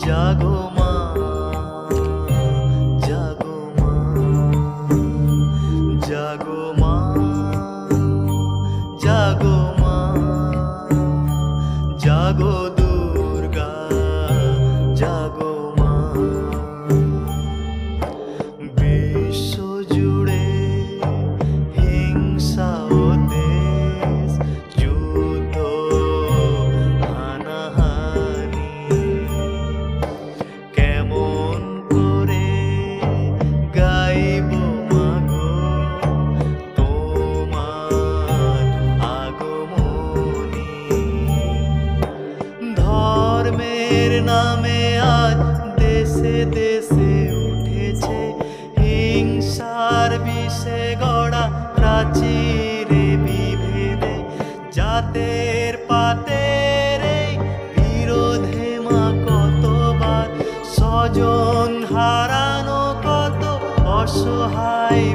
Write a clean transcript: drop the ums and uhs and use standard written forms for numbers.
জাগো মা, জাগো মা, জাগো মা, জাগো মা, জাগো দুর্গা, জাগো মা। বিশ্ব জুড়ে হিংসা ও দেশ, যুদ্ধ, হানাহানি, কেমন করে গাইব মাগো তোমার আগমনী। ধর্মের নামে আজ দেশে দেশে উঠেছে হিংসার বিষে গড়া প্রাচীরে বিভেদে, জাতের পাতের এই বিরোধে মা কতবার স্বজন হারানো, কত অসহায়